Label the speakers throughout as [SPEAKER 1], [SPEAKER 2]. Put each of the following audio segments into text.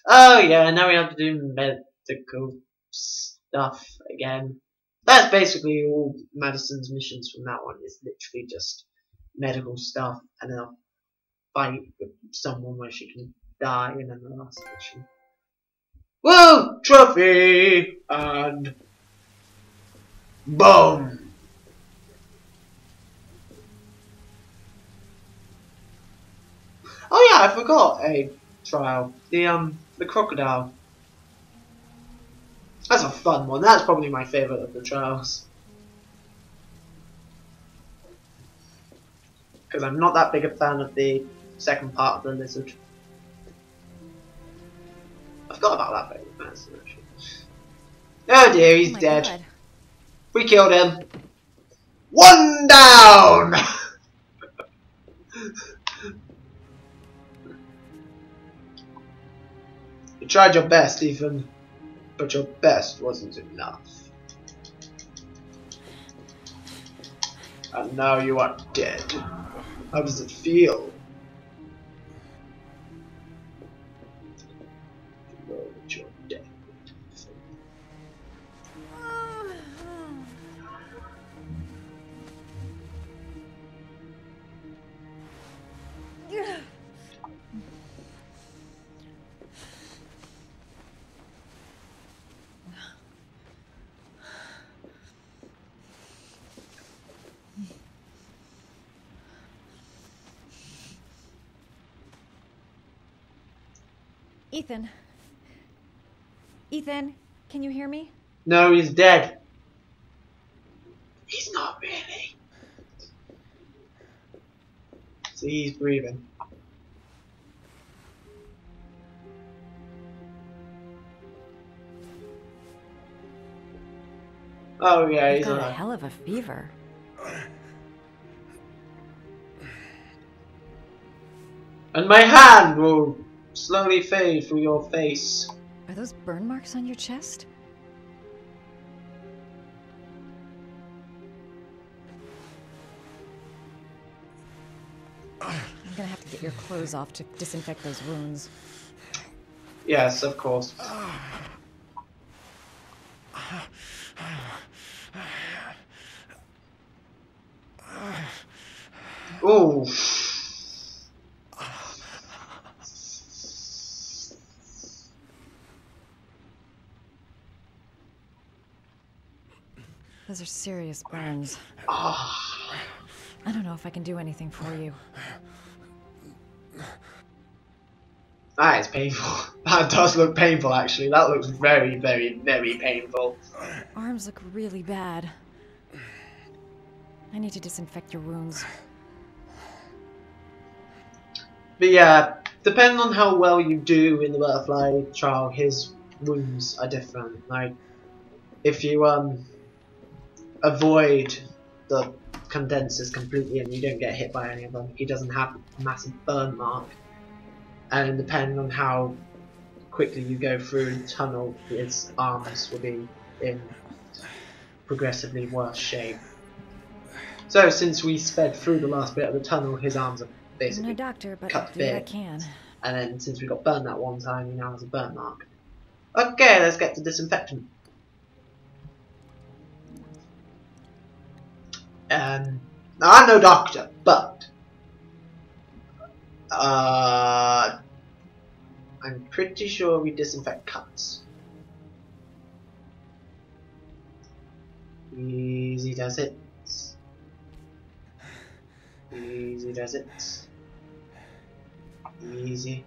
[SPEAKER 1] Oh yeah, now we have to do medical stuff again. That's basically all Madison's missions from that one. Is literally just medical stuff, and then I'll fight with someone where she can die, and then the last mission. Whoa! Trophy! And boom! Oh yeah, I forgot a trial. The crocodile. That's a fun one. That's probably my favourite of the trials. Because I'm not that big a fan of the second part of the lizard. I forgot about that favourite person actually. Oh dear, he's dead.
[SPEAKER 2] God.
[SPEAKER 1] We killed him. One down! You tried your best, Ethan, but your best wasn't enough. And now you are dead. How does it feel? To know that you're dead.
[SPEAKER 2] Ethan. Ethan, can you hear me?
[SPEAKER 1] No, he's dead. He's not really. See, he's breathing. Oh yeah,
[SPEAKER 2] You've
[SPEAKER 1] he's
[SPEAKER 2] got a
[SPEAKER 1] alive.
[SPEAKER 2] hell of a fever.
[SPEAKER 1] And my hand will slowly fade through your face.
[SPEAKER 2] Are those burn marks on your chest? I'm gonna have to get your clothes off to disinfect those wounds.
[SPEAKER 1] Yes, of course. Ooh.
[SPEAKER 2] Those are serious burns.
[SPEAKER 1] Ah.
[SPEAKER 2] I don't know if I can do anything for you.
[SPEAKER 1] That is painful. That does look painful, actually. That looks very, very, very painful.
[SPEAKER 2] Arms look really bad. I need to disinfect your wounds.
[SPEAKER 1] But yeah, depending on how well you do in the butterfly trial, his wounds are different. Like, if you avoid the condensers completely and you don't get hit by any of them, he doesn't have a massive burn mark. And depending on how quickly you go through the tunnel, his arms will be in progressively worse shape. So since we sped through the last bit of the tunnel, his arms are
[SPEAKER 2] I'm
[SPEAKER 1] basically
[SPEAKER 2] no doctor, but
[SPEAKER 1] cut
[SPEAKER 2] I'll do what I
[SPEAKER 1] bit.
[SPEAKER 2] can.
[SPEAKER 1] And then since we got burned that one time, he now has a burn mark. Okay, let's get to disinfectant. Now I'm no doctor, but I'm pretty sure we disinfect cuts. Easy does it. Easy does it. Easy.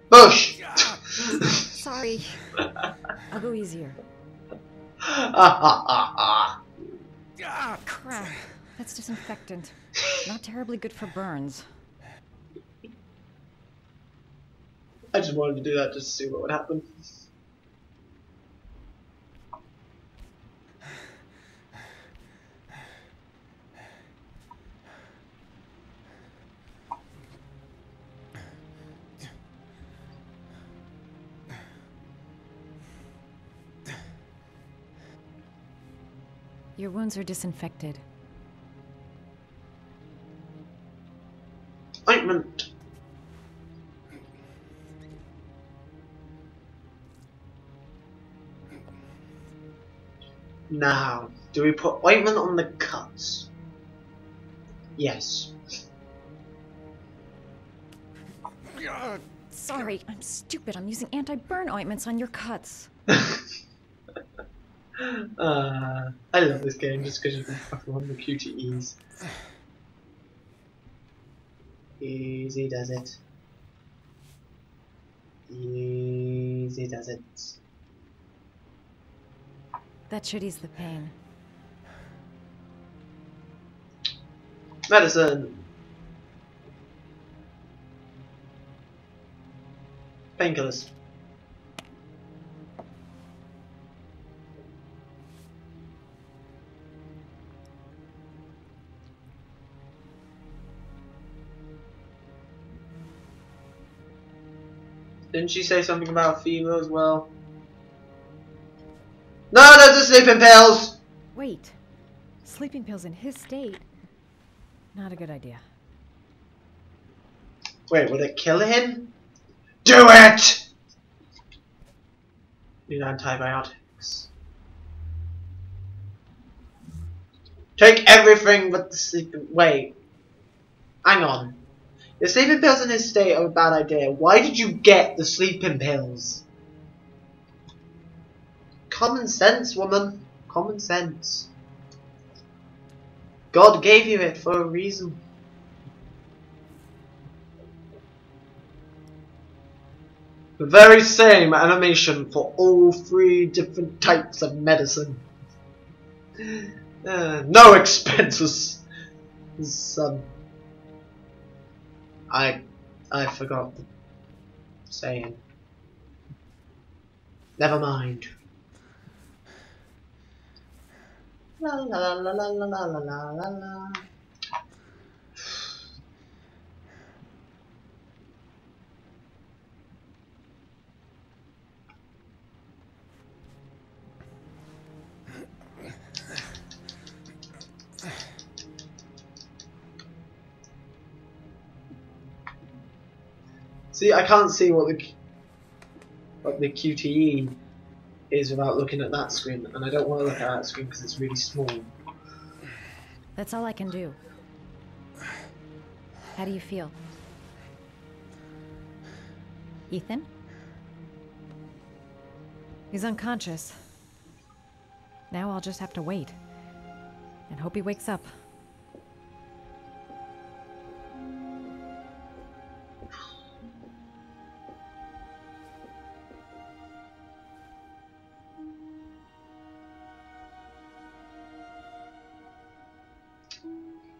[SPEAKER 1] Bush!
[SPEAKER 2] Sorry. I'll go easier. Crap. That's disinfectant. Not terribly good for burns.
[SPEAKER 1] I just wanted to do that just to see what would happen.
[SPEAKER 2] Your wounds are disinfected.
[SPEAKER 1] Ointment. Now, do we put ointment on the cuts? Yes.
[SPEAKER 2] Sorry, I'm stupid. I'm using anti-burn ointments on your cuts.
[SPEAKER 1] I love this game just because you can fucking run the QTEs. Easy does it. Easy does it.
[SPEAKER 2] That should ease the pain.
[SPEAKER 1] Medicine. Painkillers. Didn't she say something about fever as well? No, those are sleeping pills!
[SPEAKER 2] Wait. Sleeping pills in his state? Not a good idea.
[SPEAKER 1] Wait, would it kill him? Do it! Need antibiotics. Take everything but the sleeping... Wait. Hang on. The sleeping pills in his state are a bad idea. Why did you get the sleeping pills? Common sense, woman. Common sense. God gave you it for a reason. The very same animation for all 3 different types of medicine. No expenses. I forgot the saying. Never mind. La la la la la la la la la la. See, I can't see what the QTE is without looking at that screen, and I don't want to look at that screen because it's really small.
[SPEAKER 2] That's all I can do. How do you feel? Ethan? He's unconscious. Now I'll just have to wait. And hope he wakes up.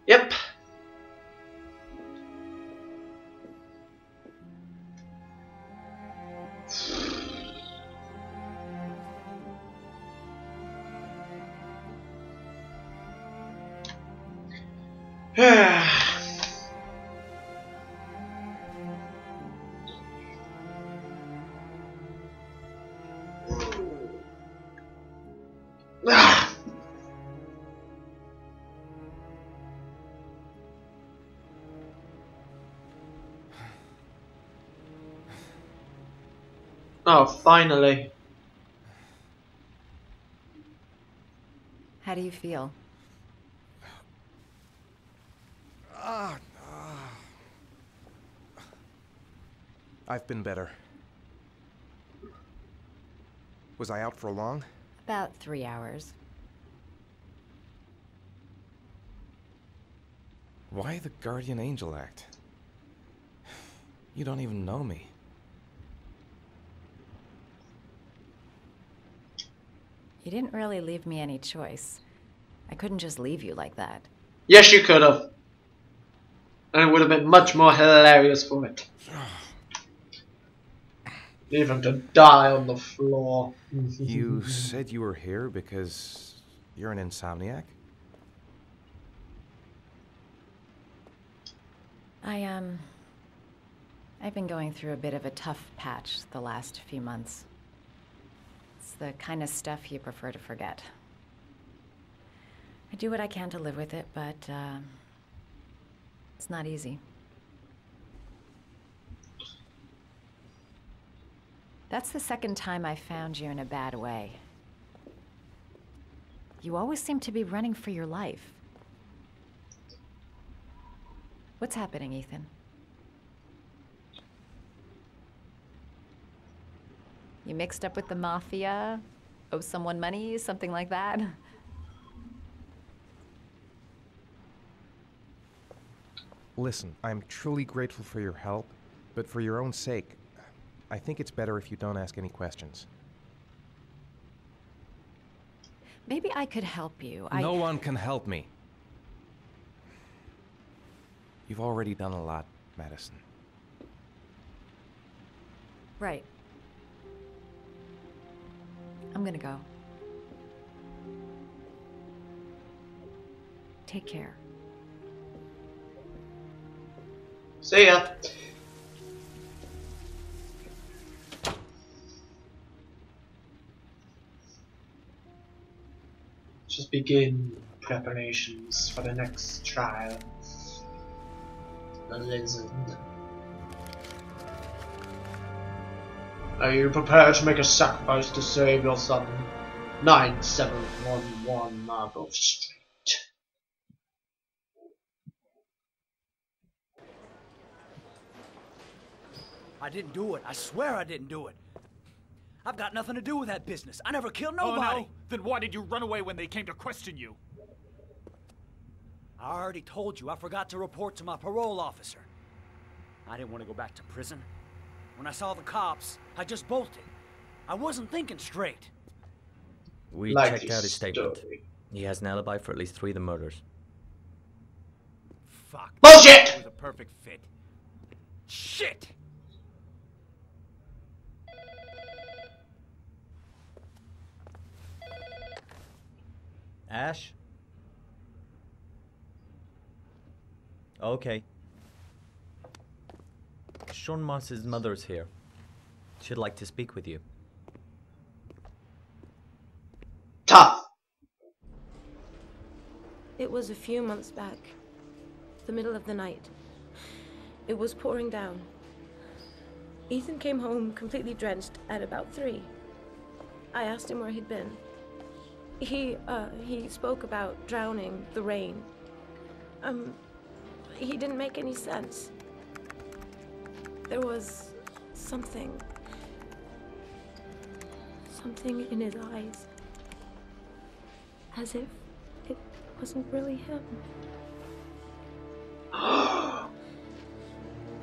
[SPEAKER 1] Yep. Oh, finally.
[SPEAKER 2] How do you feel?
[SPEAKER 3] I've been better. Was I out for long?
[SPEAKER 2] About 3 hours.
[SPEAKER 3] Why the guardian angel act? You don't even know me.
[SPEAKER 2] You didn't really leave me any choice. I couldn't just leave you like that.
[SPEAKER 1] Yes, you could have. And it would have been much more hilarious for it. Leave him to die on the floor.
[SPEAKER 3] You said you were here because you're an insomniac?
[SPEAKER 2] I've been going through a bit of a tough patch the last few months. It's the kind of stuff you prefer to forget. I do what I can to live with it, but it's not easy. That's the second time I found you in a bad way. You always seem to be running for your life. What's happening, Ethan? You mixed up with the mafia? Owe someone money? Something like that?
[SPEAKER 3] Listen, I'm truly grateful for your help, but for your own sake, I think it's better if you don't ask any questions.
[SPEAKER 2] Maybe I could help you.
[SPEAKER 3] No one can help me. You've already done a lot, Madison.
[SPEAKER 2] Right. I'm gonna go. Take care.
[SPEAKER 1] See ya. Just begin preparations for the next trial. The lizard. Are you prepared to make a sacrifice to save your son? 9711 Marble Street.
[SPEAKER 4] I didn't do it. I swear I didn't do it. I've got nothing to do with that business. I never killed nobody.
[SPEAKER 5] Oh, no? Then why did you run away when they came to question you?
[SPEAKER 4] I already told you I forgot to report to my parole officer. I didn't want to go back to prison. When I saw the cops, I just bolted. I wasn't thinking straight.
[SPEAKER 6] We
[SPEAKER 1] Like
[SPEAKER 6] checked out his statement.
[SPEAKER 1] story.
[SPEAKER 6] He has an alibi for at least 3 of the murders.
[SPEAKER 5] Fuck.
[SPEAKER 1] Bullshit!
[SPEAKER 5] It was a perfect fit. Shit!
[SPEAKER 6] Ash? Okay. Sean Mars's mother's here. She'd like to speak with you.
[SPEAKER 1] Tough.
[SPEAKER 7] It was a few months back. The middle of the night. It was pouring down. Ethan came home completely drenched at about 3. I asked him where he'd been. He spoke about drowning, the rain. He didn't make any sense. There was something in his eyes. As if it wasn't really him.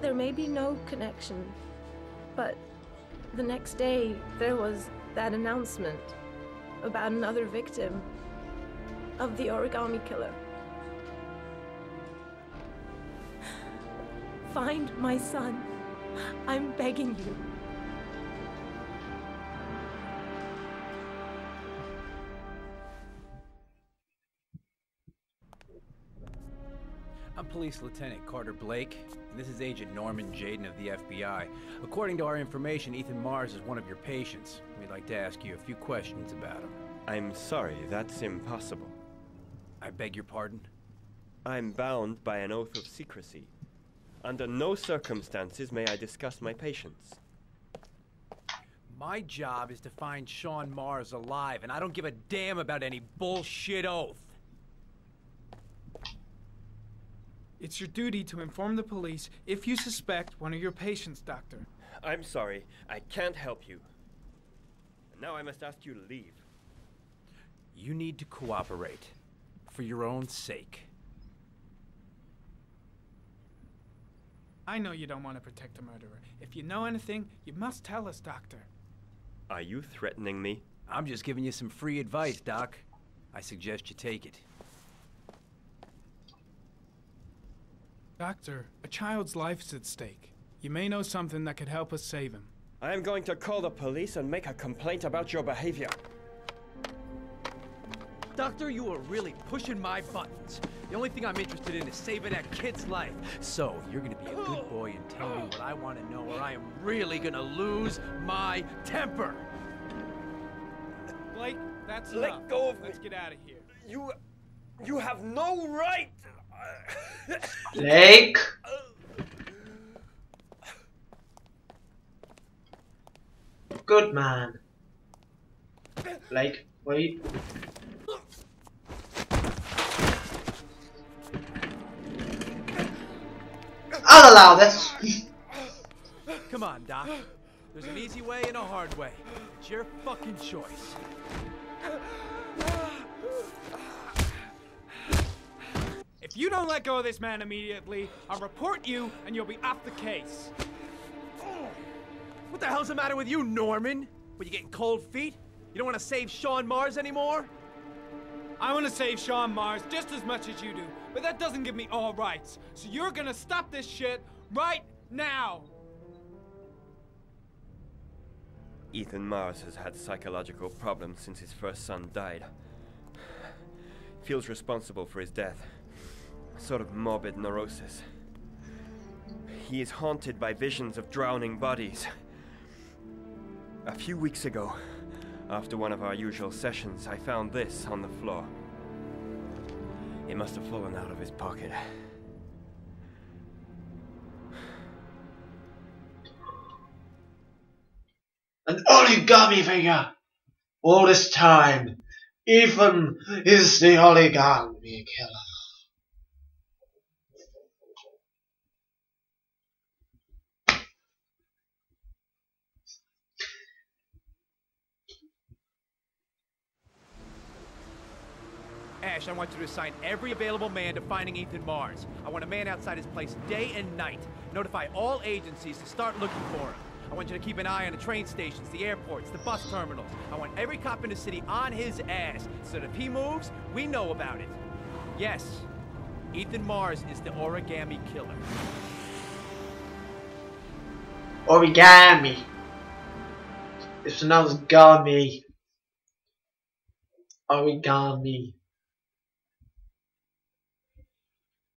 [SPEAKER 7] There may be no connection, but the next day there was that announcement about another victim of the origami killer. Find my son. I'm begging you.
[SPEAKER 8] I'm Police Lieutenant Carter Blake, and this is Agent Norman Jaden of the FBI. According to our information, Ethan Mars is one of your patients. We'd like to ask you a few questions about him.
[SPEAKER 9] I'm sorry, that's impossible.
[SPEAKER 8] I beg your pardon?
[SPEAKER 9] I'm bound by an oath of secrecy. Under no circumstances may I discuss my patients.
[SPEAKER 8] My job is to find Sean Mars alive, and I don't give a damn about any bullshit oath.
[SPEAKER 10] It's your duty to inform the police if you suspect one of your patients, Doctor.
[SPEAKER 9] I'm sorry, I can't help you. And now I must ask you to leave.
[SPEAKER 8] You need to cooperate, for your own sake.
[SPEAKER 10] I know you don't want to protect a murderer. If you know anything, you must tell us, Doctor.
[SPEAKER 9] Are you threatening me?
[SPEAKER 8] I'm just giving you some free advice, Doc. I suggest you take it.
[SPEAKER 10] Doctor, a child's life's at stake. You may know something that could help us save him.
[SPEAKER 9] I am going to call the police and make a complaint about your behavior.
[SPEAKER 8] Doctor, you are really pushing my buttons. The only thing I'm interested in is saving that kid's life. So, you're gonna be a good boy and tell me what I want to know, or I am really gonna lose my temper.
[SPEAKER 10] Blake, that's
[SPEAKER 9] Let
[SPEAKER 10] enough.
[SPEAKER 9] go of me.
[SPEAKER 10] Let's get out of here.
[SPEAKER 9] You have no right!
[SPEAKER 1] Blake! Good man. Blake, wait. I'll allow this.
[SPEAKER 8] Come on, Doc. There's an easy way and a hard way. It's your fucking choice.
[SPEAKER 10] If you don't let go of this man immediately, I'll report you and you'll be off the case.
[SPEAKER 8] What the hell's the matter with you, Norman? What, you getting cold feet? You don't want to save Sean Mars anymore?
[SPEAKER 10] I want to save Sean Mars just as much as you do, but that doesn't give me all rights. So you're gonna stop this shit right now.
[SPEAKER 9] Ethan Mars has had psychological problems since his first son died. Feels responsible for his death. A sort of morbid neurosis. He is haunted by visions of drowning bodies. A few weeks ago, after one of our usual sessions, I found this on the floor. It must have fallen out of his pocket.
[SPEAKER 1] An origami figure! All this time, Ethan is the origami killer.
[SPEAKER 8] Ash, I want you to assign every available man to finding Ethan Mars. I want a man outside his place day and night. Notify all agencies to start looking for him. I want you to keep an eye on the train stations, the airports, the bus terminals. I want every cop in the city on his ass, so that if he moves, we know about it. Yes, Ethan Mars is the origami killer.
[SPEAKER 1] Origami. It's pronounced gami. Origami.